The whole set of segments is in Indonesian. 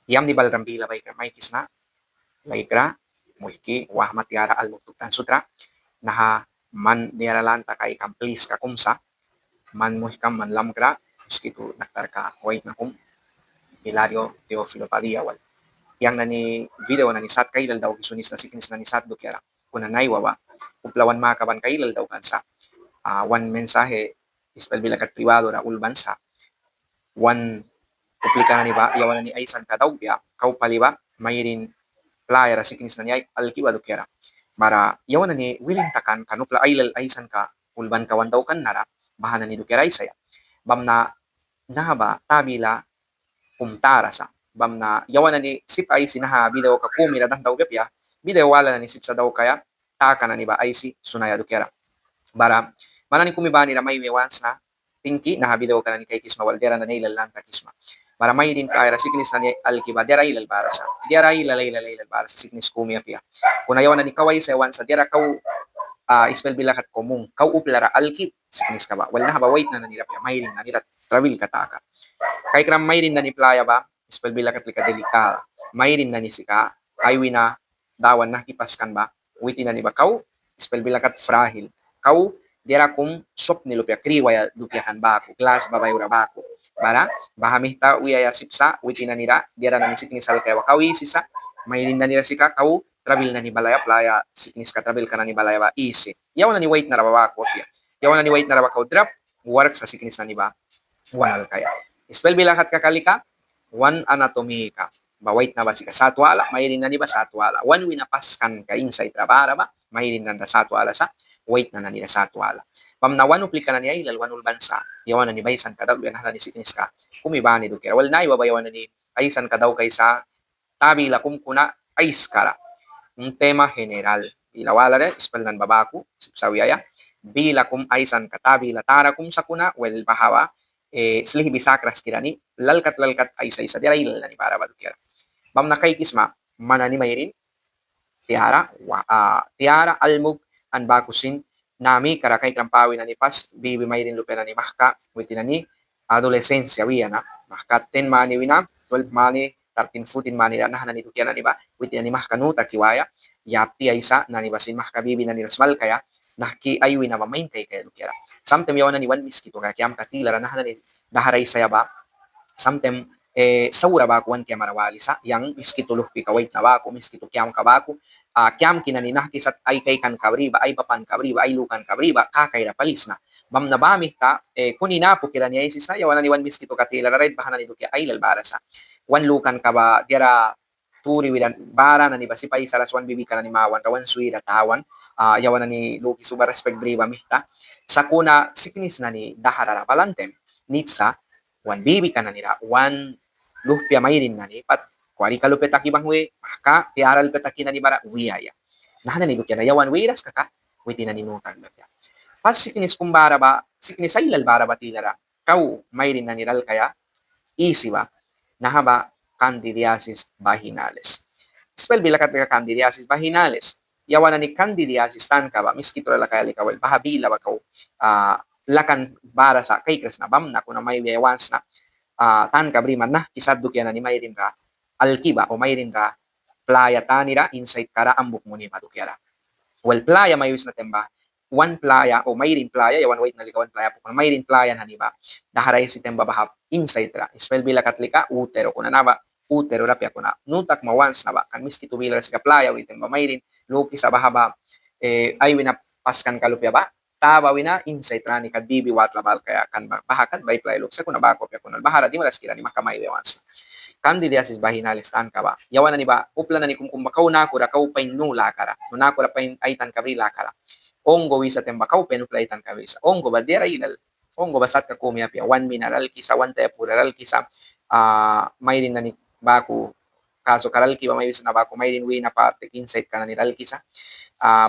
Yam di balrambila baikra maikis na laikra muhki wahma tiara al muktukan sutra naha man diaralanta kai kamplis ka kumsa man muhkam man lamkra meskitu naktar ka wait na kum Hilario Teofilo Padilla wal yang nani video nani sat kailal daw kisunis na sikinis nani sat do kiara kuna naiwawa uplawan makaban kailal daw kansa one mensahe ispel bilakat privado ra ulbansa one publika ni ba yawan ni aisan kadaw biya kau paliba mayrin playa ra sikinis nani ay alkiba do kiara bara yawan ni willing takan kanupla ailal aisan ka ulban kawan daw kan nara bahana ni do kiara isaya bamna nahaba tabila kumtara sa bamna yawan ni sip ay sinaha video ka kumira dan daw bepya video wala na ni sip sa daw kaya taka na ni ba ay si sunaya do kiara bara manani kumibani na may wewans na tingki na video ka na ni kay kisma wal dera na nailal lang ka kisma bara may din kaya siknis na ni alkiba dera ilal bara sa dera ilal bara sa siknis kumia pia kuna yawan na ni kaway sa yawan sa dera kau ispel bilakat komung kau uplara alkip siknis ka ba wal na ba wait na nila pia may din na nila travel kataka kay kram may rin na ni playa ba ispel bilakat lika delikada may rin na ni sika aywi na dawan na kipaskan ba witi na ni ba kau ispel bilakat frahil kau dera kum sop ni lupia kriwaya dukiahan baku glass babayura baku bara bahamihta uyaya sipsa witi na nira dera na ni siknis al kaya kawi sisa may rin na nila sika kau travel na ni balaya playa siknis ka travel ka na ni balaya ba easy yawan na ni wait na raba baku pia yawan na ni wait na raba kau drop work sa siknis na ni ba wal kaya spell bilakat kakalika one anatomy ka bawait na ba si kasatwala mayrin na ni ba satwala one winapaskan ka inside trabara ba mayrin na satwala sa wait na nila satwala pamnawan uplika na niya ilal wanul bansa yawan na ni baysan ka daw yan na ni siknis ka kumibani do kaya wal na iwa bayawan na ni aysan ka daw kaysa tabila kumkuna aiskara un tema general ilawala de spell nan babaku sawiyaya bila kum aisan katabila tara kum sakuna wel bahawa slih bisakras kirani lalkat ay sa dira ilal ni para badukira bam nakay kisma manani mayrin tiara almug an bakusin nami karakay krampawi na ni pas bibi mayrin lupena ni mahka witina ni adolescensya wiya na mahka 10 mani wina 12 mani 13 14 mani na ni dukiana ni ba witina ni mahka nuta kiwaya yapi aysa na ni basin mahka bibi na ni rasmal kaya nahki ay wina mamain kay kaya dukiara samtem yawan na ni wan miskito kaya kiam katila na ni daharay saya ba samtem saura ba kuan kaya marawali sa yang miskito luhpi kawait na ba ko miskito kiam kabaku kiam kinaninah kisat ay kay kan kabriba ay papan kabriba ay lukan kabriba kakay na palis na bam na bami ka kunina po kila niya isis na yawan na ni wan miskito katila na red bahana ni dukia ay lalbara sa wan lukan ka ba dira turi wilan bara na ni basipay sa laswan bibi ka na ni mawan rawan suira tawan yawan na ni luki suba respect briba mihta sa kuna siknis na ni daharara palantem nitsa wan bibi ka na nila wan luhpia mayrin na ni pat kuari ka lupetaki bang we maka tiara lupetaki na ni bara wiyaya nahana ni dukya na yawan wiras kaka witi na ni nutag na pas siknis kumbara ba siknis ay lalbara ba tilara kau mayrin na niral kaya easy ba nahaba candidiasis vaginales spell bilakat ka candidiasis vaginales yawan na ni candidiasis tan ka ba miskito la kaya likawal bahabila ba kau lakan bara sa kay kres na bam na kuna may wewans na tan kabriman na kisad dukya na ni mayrin ra alkiba o mayrin ra playa tanira inside kara ambuk mo ni madukyara well playa mayus na temba one playa o mayrin playa yawan wait na likawan playa po mayrin playa na ni ba daharay si temba bahap inside ra spell bila katlika utero kuna na ba utero ra pya kuna nutak mawans na ba kan miski tubila sa playa wait temba mayrin loki sa bahaba ay wina paskan kalupya ba taba wina inside ra ni kadbibi wat labal kaya kan bahakat by playa luk sa kuna ba kopya kuna bahara di malas kira ni makamay wans candidiasis vaginales tan ka ba yawan na ni ba upla na ni kumkumba kau na kura kau pain no lakara no na kura pain ay tan kabri lakara ongo wisa temba kau penu play tan kabisa ongo ba dera ilal ongo basat ka kumya pia one mineral kisa one te pural kisa mayrin na ni baku kaso karal ki ba may wisa na baku mayrin wi na parte inside ka na ni ral kisa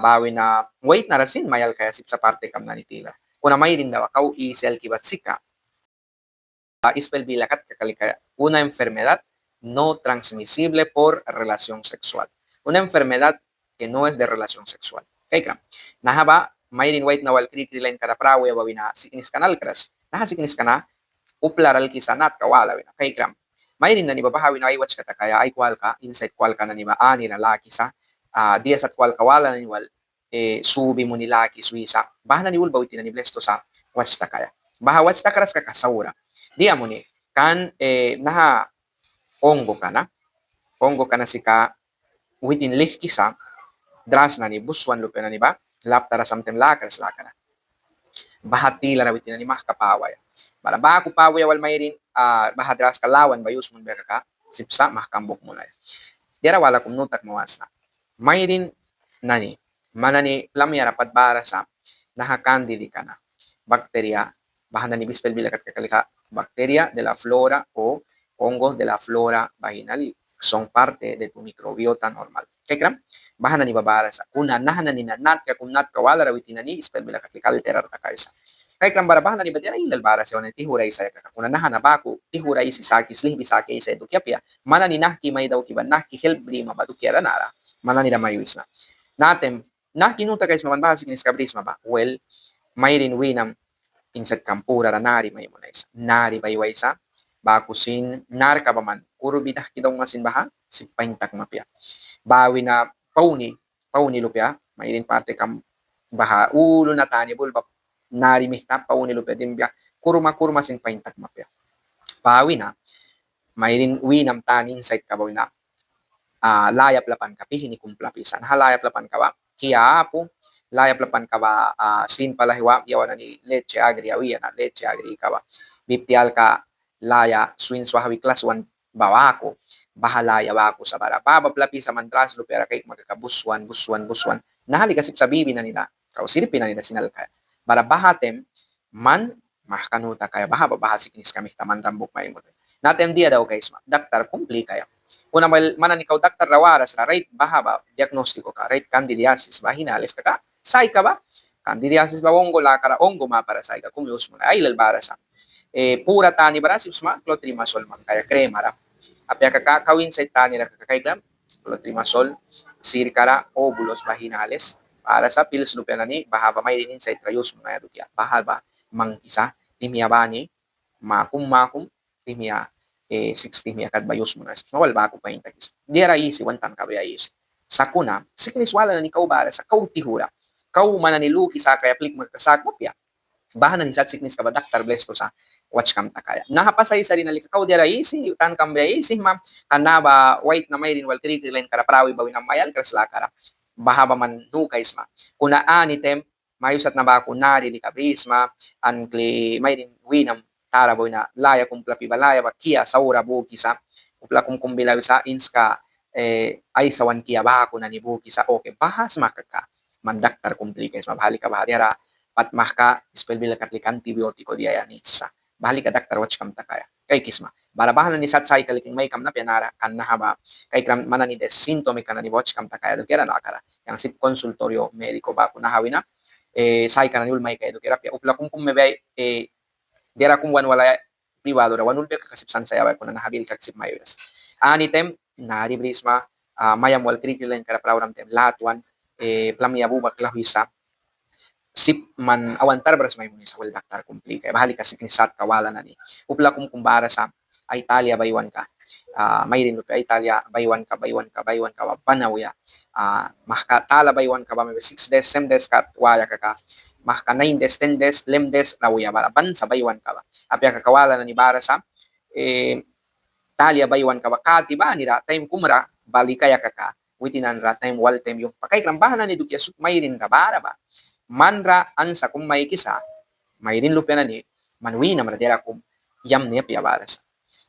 bawi na wait na rasin mayal kaya sip sa parte kam na ni tila kuna mayrin daw kau isel ki batsika spell bilakat kakalika una enfermedad no transmisible por relación sexual. Una enfermedad que no es de relación sexual. Kay kram. Nahaba mayrin white na wal krikrilain kada prawe bawi na sikinis kanal kras. Naha sikinis kana uplaral kisanat kawala wina. Kay kram. mayrin na ni babahawi na iwatch kata kaya ay kwal ka inside kwal ka na ni ani na laki sa dia sa kwal kawala na ni wal subi mo ni laki suisa bahana ni ulbaw itinan ni blesto sa watch ta kaya baha watch ta karas ka kasawra dia mo ni kan naha ongo ka na si ka within lihki sa dras na ni buswan lupa na ni ba laptara samtem lakaras lakara bahatila na witin ni mah kapaway bala ba ko paway wal mayrin bahadras kalawan bayus mun beka ka sipsa mah kambok mo na dira wala kum nutak mawas na mayrin nani manani lamya rapat bara sa nahakandidi ka na bakterya bahana ni bispel bila kat kakalika bakterya de la flora o hongo de la flora vaginal son parte de tu microbiota normal. Kaya kram, bahana ni babara sa kuna nahana ni nanat ka kunat kawala rawitin ni ispel bila katikal terar ta kaisa. Kaya kram bahana ni badira ilal bara sa wana tihuray sa ka kuna nahana baku tihuray si sakis lihbi sake isa edukyapya mana ni nahki may daw kiban nahki help bri mabadukyara nara mana ni damayuis na. Natem nahki nuta guys mamanbahas kinis kabrisma ba well mayrin winam insat kampura ra nari may monaysa nari baywaysa bakusin nar kabaman kurubidah kidong masin baha sipaintak mapya bawi na pauni lupya mayrin parte kam baha ulo na tani bulba nari mihta pauni lupya dimbya kurma sin paintak mapya bawi na mayrin winam tani inside kabawi na layap lapan ka pihini kumplapisan halayap lapan ka ba kiapo layap lapan ka ba sin palahiwa yawan ni leche agri awiya na leche agri ka ba biptial ka laya swin swahawi class 1 bawako bahalaya wako sa bara babaplapi sa mantras lupera kay magkakabuswan nahali kasip sa bibi na nila kausiripin na nila sinalka bara bahatem man mahkanuta kaya bahasik nis kami taman rambok may mo natem dia daw guys daktar kumpli kaya una mana ni kau daktar rawaras ra right bahaba diagnostiko ka right candidiasis vaginales ka sai ka ba candidiasis ba ongo la kara ongo ma para sai ka kumius mo ay lalbara sa pura tani barasip sma clotrimazol man kaya krema ra apya kakakawin sa tani na kakaitam clotrimazol sirkara ovulos vaginales para sa pills lupya ni bahaba may rin sa trayos mo na yadukya bahaba mangkisa timya bani makum timya 60 miya kad bayos mo na mawal ba ako pa yung tagis diara isi wantan ka ba isi sakuna sikiniswala na ni kau bara sa kau tihura kau mananiluki sa kaya plik magkasakop ya bahan ni sat siknis ka ba daktar blesto sa watch kam takaya nahapasay sa rin kau diara isi tan kam ba isi ma'am kanaba white na may rin wal trikilen kara prawi bawin ang mayal krasla kara bahaba man nukais ma kuna anitem mayusat na ba ako nari ni kabrisma ankli may rin winam tara boy na laya kung plapi balaya ba kia saura buki sa upla kung kumbilaw sa inska ay sawan kia ba ako na ni buki sa okay bahas makaka mandaktar kumplikas mabahali ka bahadira pat mahka spell katlik antibiotiko di ayanisa bahali ka daktar watch kam takaya kay kisma balabahan ni sat sai kaliking may kam na pianara kan na haba kay kram mana ni des sintome kan ni watch kam takaya do kera nakara yang sip konsultoryo mediko ba ko na hawina sai kan ni ulmay kay do kera pia upla kung mebay dira kung wan wala privado ra wanul be kakasipsan saya ba ko na nahabil kaksip mayos anitem nari brisma mayam wal trikilen kara prawram tem latwan plamya bubak lahuisa sip man awantar beras may munis wal daktar kumplika bahali kasi kinisat kawala na ni upla kum kumbara sa Italia baywan ka may rin lupa Italia baywan ka panawya mahka tala baywan ka ba may 6 days 7 days kat waya ka mahka 9 days 10 days lem days lawya ba ban sa baywan ka ba apya kakawala na ni bara sa Italia baywan ka ba kati ba nira time kumra balikaya ka witinan ra time wal time yung pakay klambahan na ni dukya may rin ka bara ba manra ansa kung may kisa may rin lupya na ni manwi na manadera kung yam niya piyabaras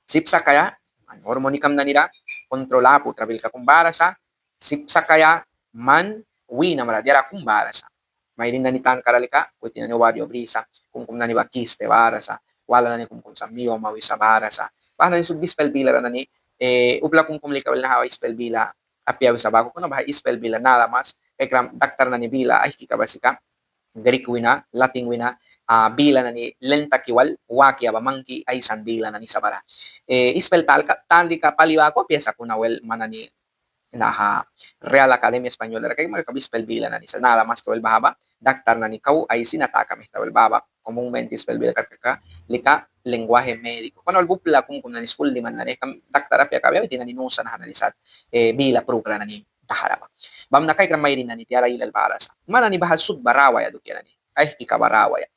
sipsa kaya man hormonikam na nila kontrola po travel ka kung barasa sipsa kaya man wi na manadera kung barasa may rin na nitan karalika kuti na ni wadio brisa kung na ni bakiste barasa wala na ni kung sa miyo mawi sa barasa paano ni sugbis pelbila na ni upla kung kumlikawal na hawa ispel bila apyaw sa bago ko na ba ispel bila nalamas kay kram daktar na ni bila ay kikabasika Greek wina, Latin wina, bila na ni lentakiwal, wakia ba mangki ay sandila na ni sabara. Ispel tali ka paliwa ko piesa kuna wel mana ni naha Real Academia Española kay magkabispel bila na ni sa nala mas kawel bahaba daktar na ni kau ay sinata kami tawel baba comúnmente spellbil ka lika lengguahe médico. Kuno albupla kung na school di man na kam daktara pia kabya tinaninusa na hananisat bila program ni taharaba. Bam na kay kramay rin na ni tiara ilal barasa. Mana ni bahas sud barawaya dukyan ni. Ay ikabarawaya.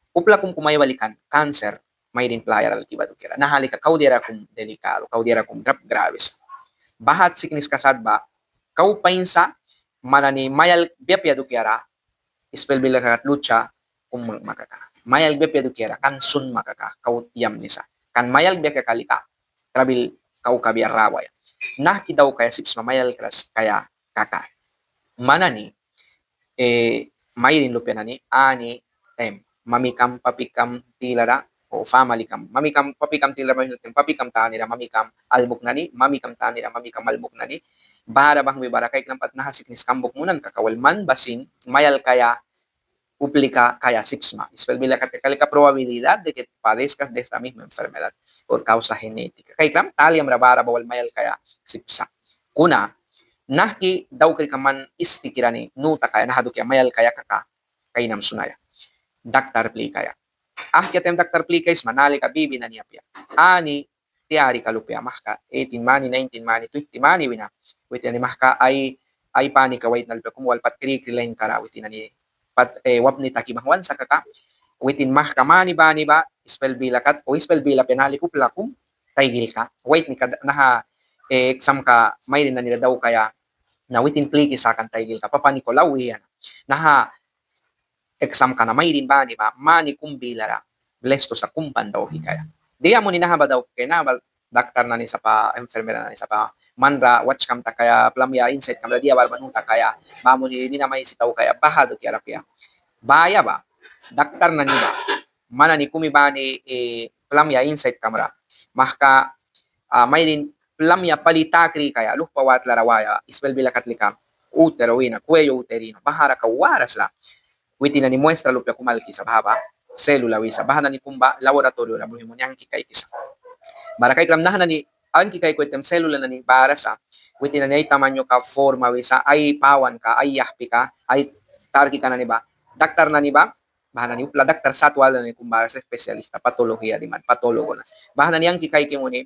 Upla kung kumaywalikan cancer may rin player al kiba dukira. Nahalika kaudira kum delikado, kaudira kum graves. Bahat siknis kasad ba kau painsa mana ni mayal biapya dukiara spell bila kakat lucha kung makaka. Mayal biapya dukiara kan sun makaka kau yam nisa. Kan mayal biapya kalika trabil kau kabiar rawaya. Nah kidaw kaya sips mamayal keras kaya kaka. Mana ni mayrin lupya na ni ani mamikam papikam tilara o family kam mamikam papikam tilara papikam tanira mamikam albuk nani mamikam tanira mamikam albuk nani bara bang bara kay klampat nahasik ni skambok munan kakawalman basin mayal kaya uplika kaya sipsma spell bila kalika probabilidad de que padezcas de esta misma enfermedad por causa genética kay klam taliam rabara bawal mayal kaya sipsa kuna nahki daw kay kaman istikirani nuta kaya nahadu kaya mayal kaya kaka kay nam sunaya daktar pli kaya ahkiatem daktar pli kay manali ka bibi na niya pia ani tiari kalupya mahka 18 mani 19 mani 20 mani wina witi ni mahka ay pani ka wait nalpe kumwal pat kri-krilain kara witi na ni pat wap ni takimahwan sa kaka witin mahka mani ba spell bilakat o spell bila penali kuplakum taygil ka wait ni kada naha exam ka may rin na nila daw kaya na witin pliki sa kan taygil ka papa Nicolaw yan naha exam ka na may rin ba mani kumbilara blesto sa kumpan daw kaya diya mo ni naha ba daw kaya na daktar na ni sa pa enfermera na ni sa pa manra watch kam ta kaya plamya insight kam dia bar manuta kaya mamo ni na may sitaw kaya bahado kaya rapia baya ba daktar na ni ba mana ni kumi ba ni plamya insight kamera mahka may rin plamya palitakri kaya luhpawat larawaya spell bila katlika utero wina cuello uterino bahara ka waras la witi na ni muestra lupya kumalki sa bahaba selula wisa bahana ni kumba laboratorio na buhimo niyang kikay kisa barakay kram na ni ang kikay kwetem selula na ni barasa witi na ni tamanyo ka forma wisa ay pawan ka ay yahpi ka ay tarki ka na ni ba daktar na ni ba bahana ni upla daktar satwal na ni kumbara sa espesyalista patolohiya di man patologo na bahana ni ang kikay kimuni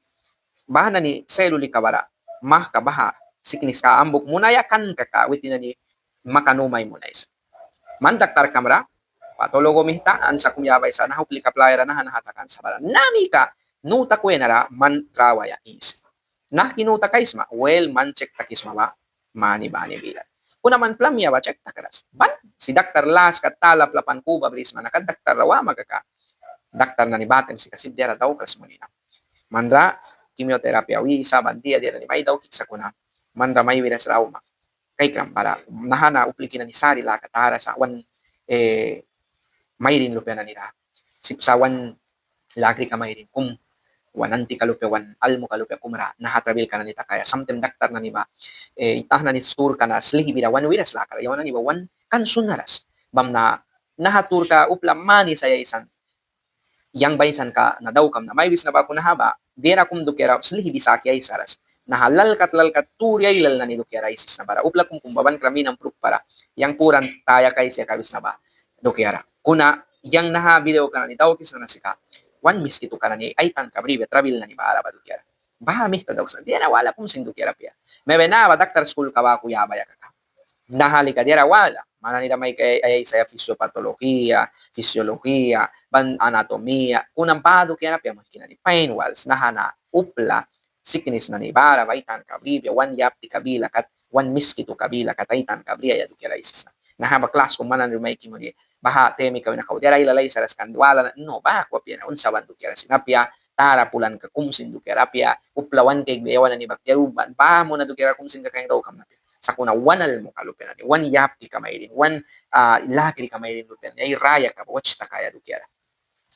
bahana ni seluli kabara mah ka baha siknis ka ambok muna yakan ka witi na ni makanumay muna isa man daktar kamera patologo mihtaan sa kumyabay sa nahupli ka playera na hanahatakan sa balan nami ka nuta kwenara man rawaya is nah kinuta kaisma well man check takisma ba mani bani bilat kuna man plamya ba check takaras ban si daktar las katala plapan kuba brisma nakad daktar rawa magaka daktar na ni batem si kasibdera daw kras munina mandra kimioterapia wi isa bandia dia ni may daw kiksa kuna mandra may wiras rauma kay kram para nahana uplikin na ni sari la katara sa wan mayrin lupya na nila sipsawan lagri ka mayrin kum wananti kalupya wan almo kalupya kumara nahatrabil ka na nita kaya samtem daktar na niba itah na ni sur ka na slihi bida wan wiras la kara yawan na niba wan kan sunaras bam na nahatur ka upla mani saya isan yang baysan ka na daw kam na may wis na ba ko nahaba dira kum dukera slihi bisaki ay saras nahalal kat turyay lal na ni dukera isis na bara upla kum kumbaban krami ng proof para yang puran taya kay siya kabis na ba dukera kuna yang naha video ka na ni daw kis na nasika wan miskito ka na ni ay tan kabribe trabil na ni bara ba dukera bahamih ta daw sa dira wala kum sin dukera pia mebe na ba daktar school ka ba kuya baya ka nahali ka dira wala mana nila may kay ay sa fisiopatolohiya, fisiolohiya, ban anatomia, kunang pado kaya na pia makikina ni pain walls nahana upla sickness na ni bara baitan kabribya wan yapti kabila kat wan miskito kabila kataitan kabriya ya dukira isis na nahaba class kung manan may kimoni baha temi kami nakaw dira ilalay sa skandwala no baha ko pia na unsawan dukira sinapya tara pulan ka kumsin dukira pia upla wan kay beyawan ni bakteruban ba mo na dukira kumsin ka kay daw kam na pia sakuna wanal mo kalupian ni wan yapti kamay rin wan lakri kamay rin lupian ay raya ka watch ta kaya dukiara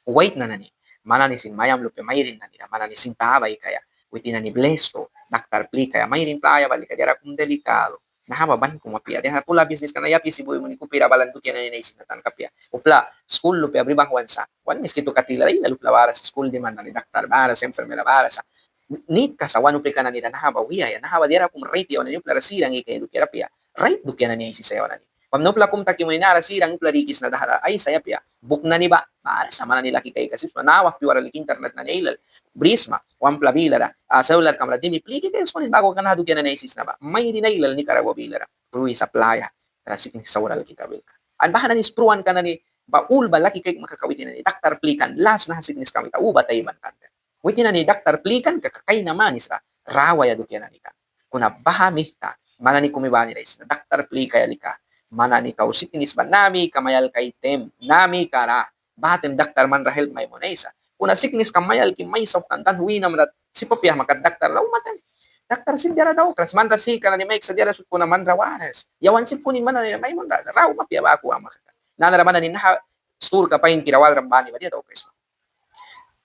wait na nani mana ni sin mayam lupian may rin na nila mana ni sin tabay kaya witi na ni blesto daktar pli kaya may rin playa balik dira kung delikado nahababan kung mapia dira pula business ka na yapi si boy mo ni kupira balan dukian na ni sinatan kapia upla school lupia bribang wansa wan miskito katila ay lalupla bara sa school di man na ni daktar bara sa enfermera bara sa nit kasawan upli ka na nila nahaba wiya ya nahaba dira kung rate yaw na yung plarasirang ikay dukera pia right dukya na niya isi sayaw na ni Pamnupla kum taki mo inara sirang plarikis na dahara ay saya pia. Buk na ni ba? Para sa mana nila kikay kasi nawak piwara lik internet na nilal. Brisma, wampla bilara, celular kamera dimi pliki kayo sonin bago ka na dugyan na naisis na ba. May dinailal ni Karagwa bilara. Ruwi sa playa. Na siking sawara kita bilka. An bahan na ni spruan ka na ni baul ba laki kay makakawitin na ni Dr. Plikan last na hasignis kami ta uba tayo man kanta. Witin na ni Dr. Plikan kakakay naman isra rawa ya dugyan na ni ka. Kuna bahamih ta mana ni kumibani na is na Dr. Plika yalika mana ni kausik ni isban nami kamayal kay tem nami kara batem daktar man rahel may mo na isa kuna siknis kamayal ki may sa kantan huwi na marat si papya makat daktar law matem daktar sin diara daw kras man si kana ni make sa diara sut kuna man rawanes yawan si kunin man na may mo raw mapya ba ako ang makata nanaraman ni na stur ka pain kirawal rambani ba dia daw kres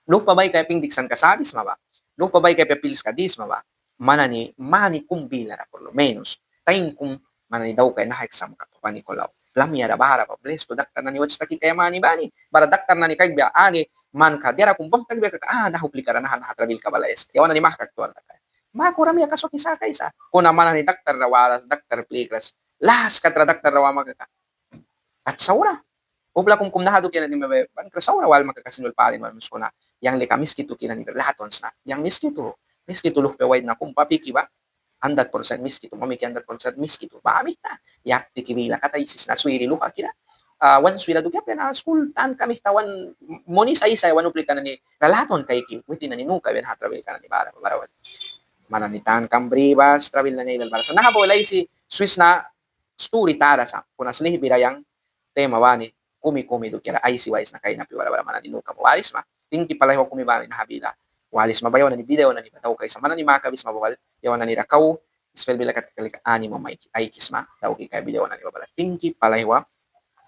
lupa bay kay pingdiksan kasabis ma ba lupa bay kay pepils kadis ma ba mana ni mani kumbila na por lo menos tayin kung mana ni daw kay na-exam ka pa ni Kolaw. Lamia da bahara pa bless to daktar na ni watch taki kay mani bani. Bara daktar na ni kay biya ani man ka dira kung bang tagbiya ka nahupli ka na travel ka balayes. Yawan na ni mahka aktual ta kay. Mako rami ka so kisa kay sa. Kuna man ni daktar rawalas daktar plikras. Las katra daktar rawa magaka. At saura. Ubla kung nahadok yan ni mabe ban ka saura wal makakasinul palin man musko na. Yang leka miskito kinan ni lahatons na. Yang miskito luh pe wide na kung papiki ba 100% miskito mamiki 100% miskito maamit na ya tikibila kata isis na suiri luka kira wan suira dugya na school tan kami tawan moni sa isa wan upli kana ni ralaton kay ki witi na ni nuka ben ha travel kana ni bara barawat mananitan kambribas travel na nilal para sa nahabolay si Swiss na story tara sa kuna slih birayang tema wani kumi dugya ay si wise na kay na piwala bara mananinuka mo walis ma tingti palay ko kumibali na habila walis mabayaw na ni video na ni bataw kay sa manan ni makabis mabawal yawan na ni rakaw spell bila kalik ani mo may ay kisma daw kay video na ni babala tingki palaywa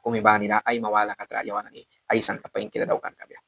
kumibani na ay mawala katra yawan na ni ay san kapain kila daw kan kabya